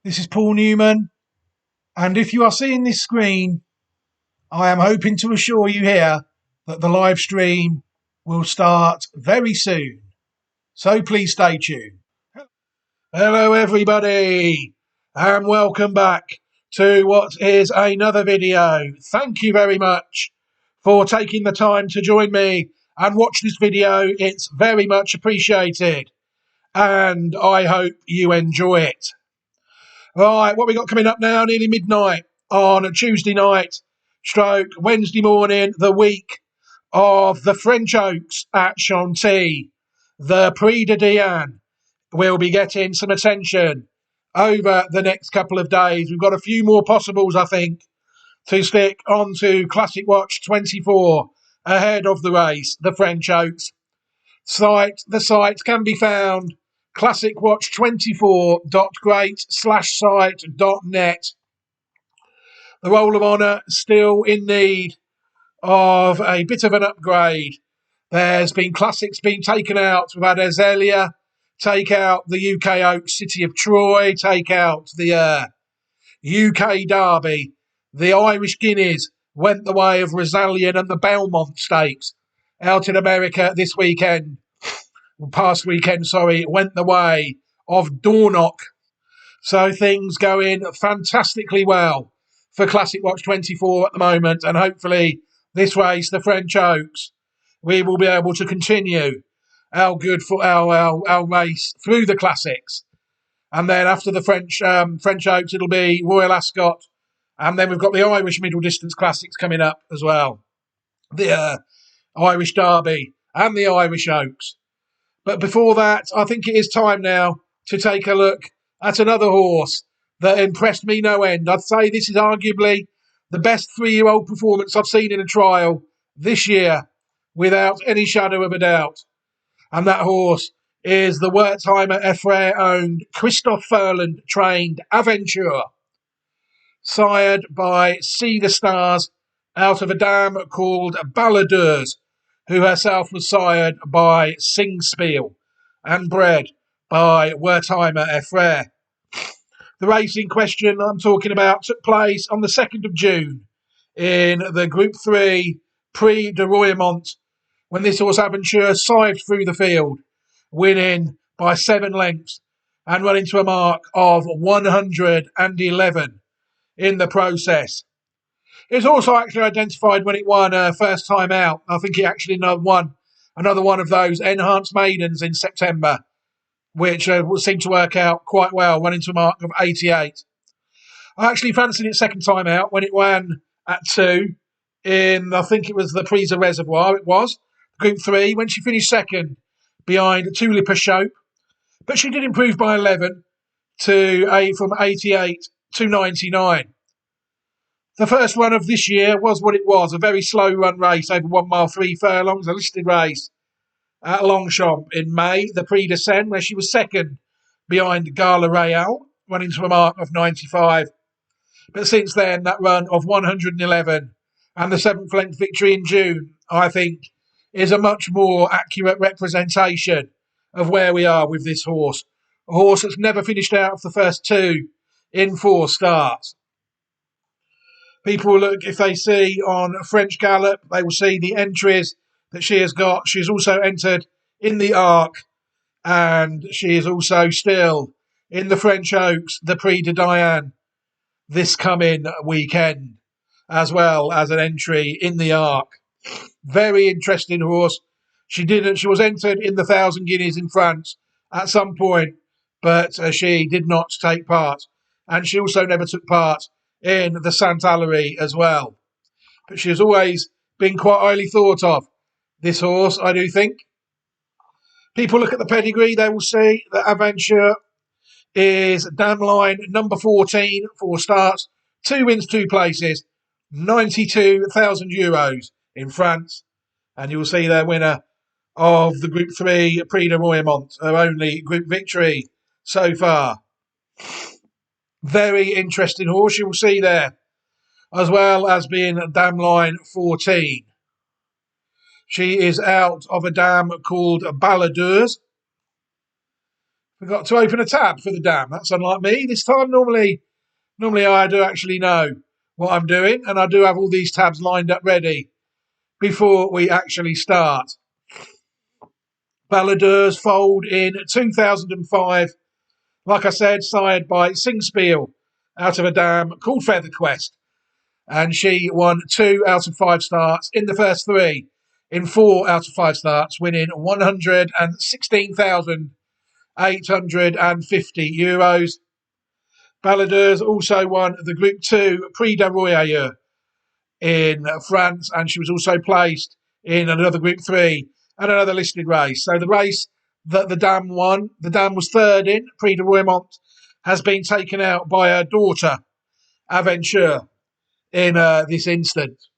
This is Paul Newman, and if you are seeing this screen, I am hoping to assure you here that the live stream will start very soon. So please stay tuned. Hello, everybody, and welcome back to what is another video. Thank you very much for taking the time to join me and watch this video. It's very much appreciated, and I hope you enjoy it. Right, what we got coming up now, nearly midnight on a Tuesday night, stroke Wednesday morning, the week of the French Oaks at Chantilly. The Prix de Diane will be getting some attention over the next couple of days. We've got a few more possibles, I think, to stick onto Classic Watch 24 ahead of the race, the French Oaks. The site can be found classicwatch24.great/site.net. The Roll of Honour still in need of a bit of an upgrade. There's been classics being taken out. We've had Azalea, take out the UK Oaks City of Troy, take out the UK Derby. The Irish Guineas went the way of Rosallion and the Belmont Stakes out in America this weekend. Past weekend, went the way of Dornoch. So things going fantastically well for Classic Watch 24 at the moment, and hopefully this race, the French Oaks, we will be able to continue our good for our race through the classics. And then after the French Oaks, it'll be Royal Ascot, and then we've got the Irish Middle Distance Classics coming up as well, the Irish Derby and the Irish Oaks. But before that, I think it is time now to take a look at another horse that impressed me no end. I'd say this is arguably the best 3-year-old performance I've seen in a trial this year, without any shadow of a doubt. And that horse is the Wertheimer Effrayer-owned, Christoph Furland-trained Aventure, sired by See the Stars out of a dam called Balladeuse, who herself was sired by Singspiel and bred by Wertheimer Effrayer. The race in question I'm talking about took place on the 2nd of June in the Group 3 Prix de Royaumont, when this horse Aventure scythed through the field, winning by 7 lengths and running to a mark of 111 in the process. It was also actually identified when it won first time out. I think it actually won another one of those enhanced maidens in September, which seemed to work out quite well, running to a mark of 88. I actually fancied it second time out when it ran at 2 in, I think it was the Prix de Reservoir, it was, Group 3, when she finished second behind Tulipa Shope. But she did improve by 11 from 88 to 99. The first run of this year was what it was, a very slow run race over 1 mile 3 furlongs, a listed race at Longchamp in May, the Prix de Seine, where she was second behind Gala Real, running to a mark of 95. But since then, that run of 111 and the 7th length victory in June, I think, is a much more accurate representation of where we are with this horse. A horse that's never finished out of the first 2 in 4 starts. People will look, if they see on French Gallop, they will see the entries that she has got. She's also entered in the Arc, and she is also still in the French Oaks, the Prix de Diane, this coming weekend, as well as an entry in the Arc. Very interesting horse. She was entered in the 1,000 guineas in France at some point, but she did not take part. And she also never took part in the Saint Valery as well. But she has always been quite highly thought of, this horse, I do think. People look at the pedigree, they will see that Aventure is dam line number 14, 4 starts, 2 wins, 2 places, €92,000 in France. And you will see their winner of the Group 3 Prix de Royaumont, her only group victory so far. Very interesting horse you will see there, as well as being dam line 14. She is out of a dam called Balladeuse. Forgot to open a tab for the dam. That's unlike me this time. Normally I do actually know what I'm doing, and I do have all these tabs lined up ready before we actually start. Balladurs foaled in 2005. Like I said, sired by Singspiel out of a dam called Feather Quest. And she won 2 out of 5 starts in the first 3 in 4 out of 5 starts, winning €116,850. Balladurs also won the Group 2 Prix de Royaume in France, and she was also placed in another Group 3 and another listed race. So the race that the dam won, the dam was third in, Prix de Royaume, has been taken out by her daughter, Aventure, in this instance.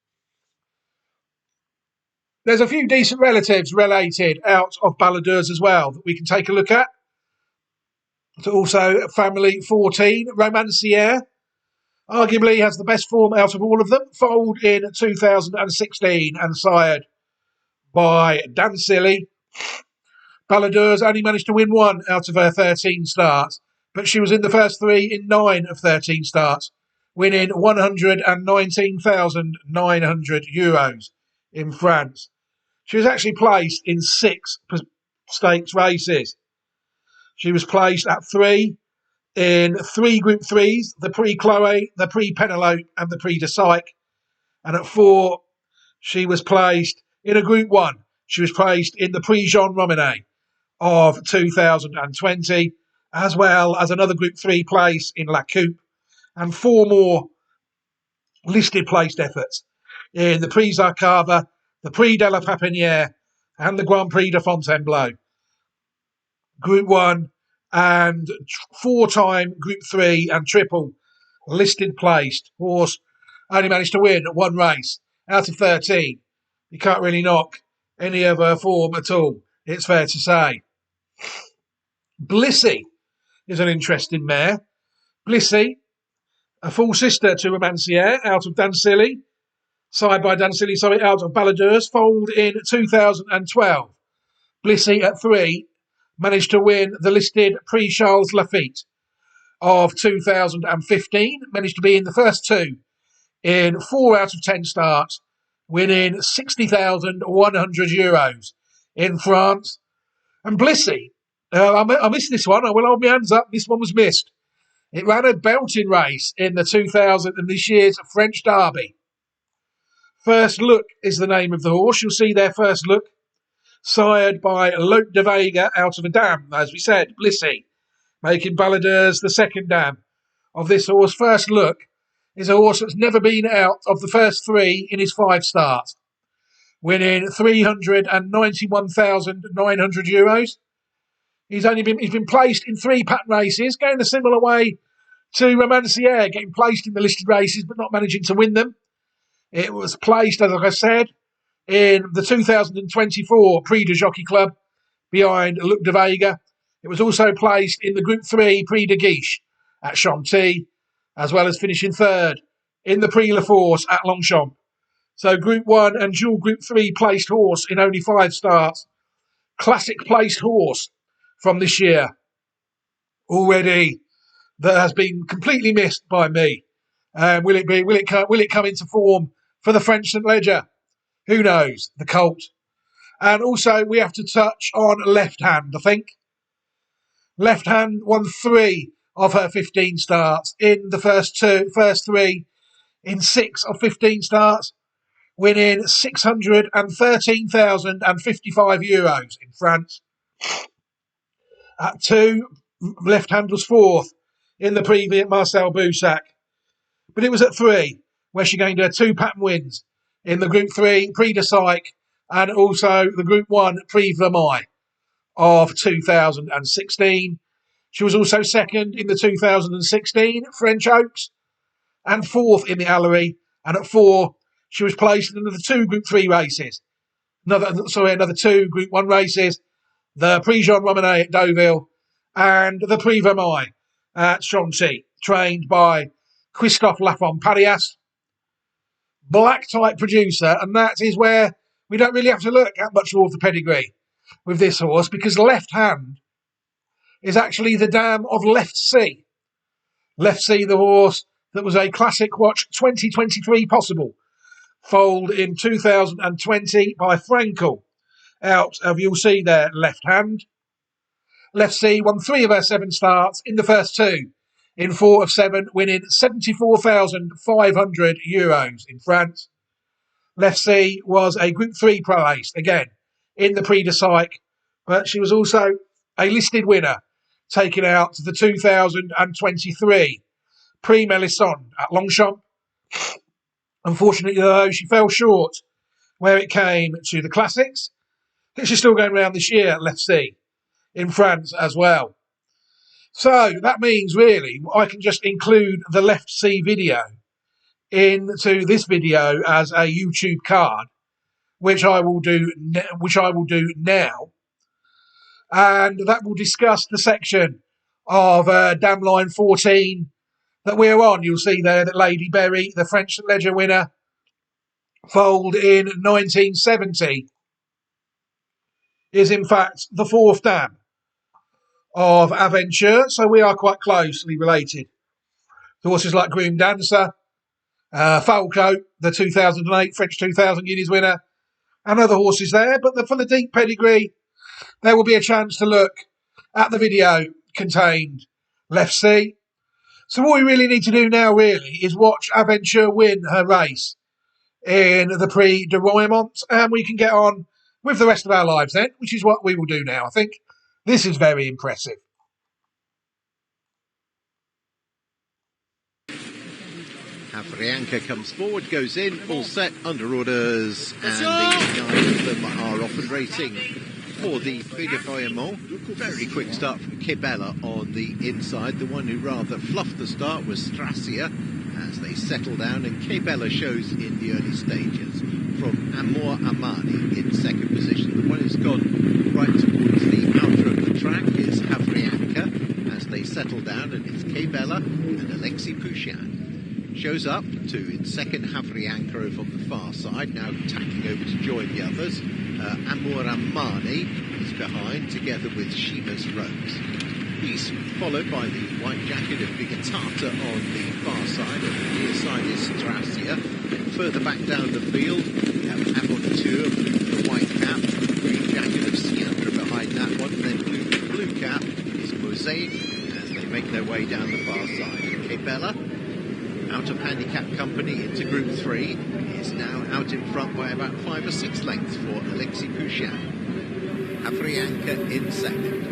There's a few decent relatives related out of Balladurs as well that we can take a look at. So also family 14, Romancière, arguably has the best form out of all of them, foaled in 2016 and sired by Dan Silly. Balladurs only managed to win 1 out of her 13 starts, but she was in the first 3 in 9 of 13 starts, winning €119,900 in France. She was actually placed in 6 stakes races. She was placed at 3 in 3 Group 3s, the Prix Chloe, the Prix Penelope and the Prix de Psyche. And at 4, she was placed in a Group 1. She was placed in the Prix Jean Romanet of 2020, as well as another Group 3 place in La Coupe, and 4 more listed placed efforts in the Prix Arcava, the Prix de la Papinière, and the Grand Prix de Fontainebleau. Group 1 and 4-time Group 3 and triple listed placed horse only managed to win 1 race out of 13. You can't really knock any of her form at all, it's fair to say. Blissey is an interesting mare. Blissey, a full sister to Romancière out of Dancilly, side by Dancilly, out of Balladurs, foaled in 2012. Blissey at 3 managed to win the listed Prix Charles Lafitte of 2015, managed to be in the first 2 in 4 out of 10 starts, winning €60,100 in France. And Blissey, I missed this one. I will hold my hands up. This one was missed. It ran a belting race in the 2000 and this year's French Derby. First Look is the name of the horse. You'll see there, First Look, sired by Lope de Vega out of a dam, as we said, Blissey, making Balladurs the second dam of this horse. First Look is a horse that's never been out of the first 3 in his 5 starts, winning €391,900. He's been placed in 3 pattern races, going a similar way to Romancière, getting placed in the listed races but not managing to win them. It was placed, as I said, in the 2024 Prix de Jockey Club behind Luc de Vega. It was also placed in the Group 3 Prix de Guiche at Chantilly, as well as finishing 3rd in the Prix La Force at Longchamp. So Group 1 and dual Group 3 placed horse in only 5 starts. Classic placed horse from this year already that has been completely missed by me. Will it come into form for the French St. Leger? Who knows? The Colt. And also we have to touch on Left Hand, I think. Left Hand won 3 of her 15 starts in the first 3 in 6 of 15 starts, winning €613,055 in France. At 2, Left Hand was 4th in the Prix Marcel Boussac. But it was at 3 where she gained her 2 pattern wins in the Group 3 Prix de Psyche and also the Group 1 Prix Vermeil of 2016. She was also 2nd in the 2016 French Oaks and 4th in the Allery. And at 4, she was placed in another 2 Group 3 races. Another 2 Group 1 races. The Prix Jean Romanet at Deauville and the Prix Vermeil at Chantilly, trained by Christophe Lafont-Parias. Black type producer, and that is where we don't really have to look at much more of the pedigree with this horse, because Left Hand is actually the dam of Left Sea. Left Sea, the horse that was a Classic Watch 2023 possible, foaled in 2020 by Frankel out of, you'll see there, Left Hand. Left Sea won 3 of her 7 starts in the first 2, in 4 of 7, winning €74,500 in France. Left Sea was a Group 3 place, again, in the Prix de Psyche, but she was also a listed winner, taken out to the 2023 Prix Melisson at Longchamp. Unfortunately, though, she fell short where it came to the Classics. I think she's still going around this year at Left Sea in France as well. So that means, really, I can just include the Left Sea video into this video as a YouTube card, which I will do now, and that will discuss the section of Dam Line 14 that we're on. You'll see there that Lady Berry, the French Leger winner, foaled in 1970, is in fact the 4th dam of Aventure, so we are quite closely related to horses like Groom Dancer, Falco, the 2008 French 2000 Guineas winner, and other horses there. But for the deep pedigree, there will be a chance to look at the video contained Left Sea. So what we really need to do now, really, is watch Aventure win her race in the Prix de Royaumont, and we can get on with the rest of our lives then, which is what we will do now. I think this is very impressive. Havrianka comes forward, goes in, all set, under orders, and the 9 of them are off and racing for the Prix de Royaumont. Very quick start from Kibella on the inside. The one who rather fluffed the start was Strasia as they settle down, and Kibella shows in the early stages from Amor Amani in second position. The one who's gone right towards the outer of the track is Havrianka as they settle down, and it's Kibella and Alexis Pouchin. Shows up to in second Havrianka over on the far side, now tacking over to join the others. Amor Amani is behind, together with Shima's Rose. He's followed by the white jacket of Bigatata on the far side, and the near side is Strasia. And further back down the field, we have Aventure, the white cap, green jacket of Siandra behind that one, and then blue cap is Mosaic as they make their way down the far side. Kibella, out of handicap company into Group 3, is now out in front by about 5 or 6 lengths for Alexis Pouchin. Havrianka in second,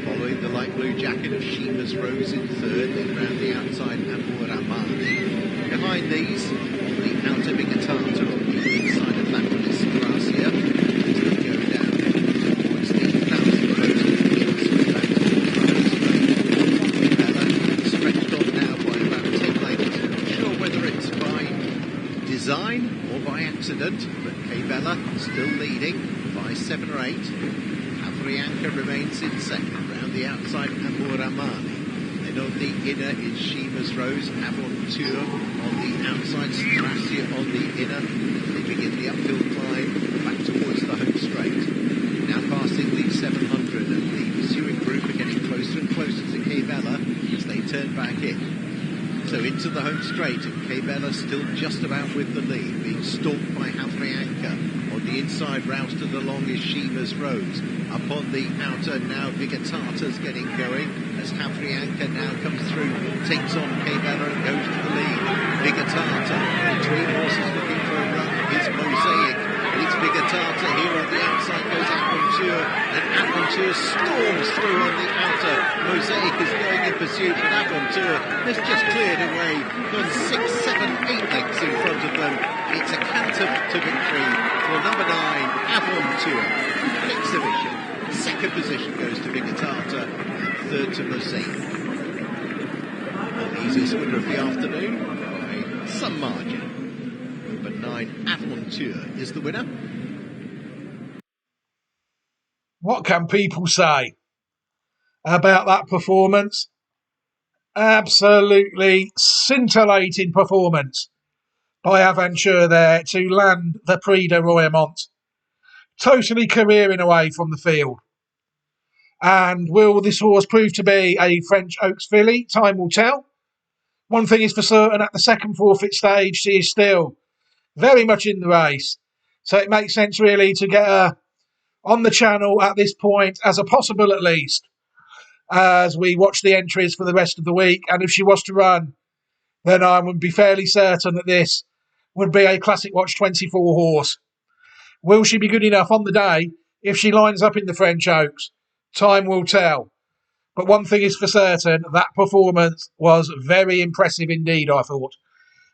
following the light blue jacket of Shima's Rose in third, then round the outside Amor Amani. Behind these, on the outer Bigatata, on the inside of that one is Strasia, as they go down towards the 1,000 rows of the inside back towards Kibella, stretched on now by about 10 lengths. Not sure whether it's by design or by accident, but Kibella still leading by 7 or 8. Havrianka remains in second, round the outside Amor Amani. Then on the inner is Shima's Rose, Aventure on the outside, Strasia on the inner. They begin the uphill climb back towards the home straight. Now passing the 700, and the pursuing group are getting closer and closer to Kibella as they turn back in. So into the home straight, and Kibella still just about with the lead, being stalked by Havrianka. On the inside, rousted along is Shima's Rose. Up on the outer now, Bigatata's getting going as Havrianka now comes through, takes on Kibella and goes to the lead. Bigatata, between horses looking for a run, is Mosaic. And it's Bigatata here on the outside, goes Aventure, and Aventure storms through on the outer. Mosaic is going in pursuit, but Aventure has just cleared away, gone 6, 7, 8 lengths in front of them. It's a canter to victory for number 9, Aventure. Exhibition. Second position goes to Bigatata, and third to Mosaic. The easiest winner of the afternoon by some margin. Number 9, Aventure, is the winner. What can people say about that performance? Absolutely scintillating performance by Aventure there to land the Prix de Royaumont. Totally careering away from the field. And will this horse prove to be a French Oaks filly? Time will tell. One thing is for certain, at the second forfeit stage, she is still very much in the race. So it makes sense really to get her on the channel at this point, as a possible at least, as we watch the entries for the rest of the week. And if she was to run, then I would be fairly certain that this would be a Classic Watch 24 horse. Will she be good enough on the day if she lines up in the French Oaks? Time will tell. But one thing is for certain, that performance was very impressive indeed, I thought,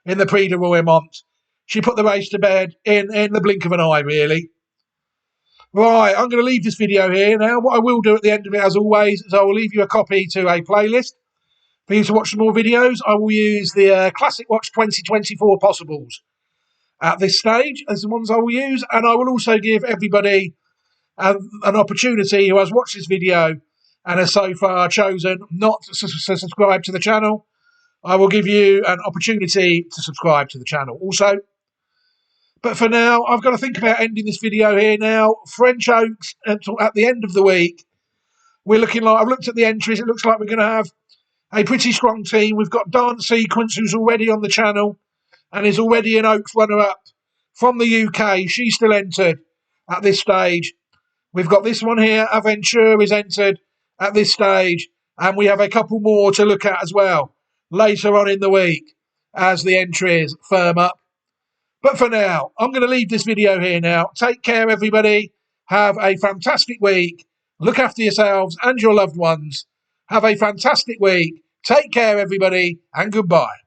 in the Prix de Royaumont. She put the race to bed in the blink of an eye, really. Right, I'm going to leave this video here now. What I will do at the end of it, as always, is I will leave you a copy to a playlist for you to watch some more videos. I will use the Classic Watch 2024 Possibles at this stage as the ones I will use, and I will also give everybody an opportunity who has watched this video and has so far chosen not to subscribe to the channel. I will give you an opportunity to subscribe to the channel also. But for now, I've got to think about ending this video here now. French Oaks until at the end of the week. We're looking like, I've looked at the entries, it looks like we're going to have a pretty strong team. We've got Dance Sequence, who's already on the channel and is already an Oaks runner-up from the UK. She's still entered at this stage. We've got this one here, Aventure is entered at this stage, and we have a couple more to look at as well later on in the week as the entries firm up. But for now, I'm going to leave this video here now. Take care, everybody. Have a fantastic week. Look after yourselves and your loved ones. Have a fantastic week. Take care, everybody, and goodbye.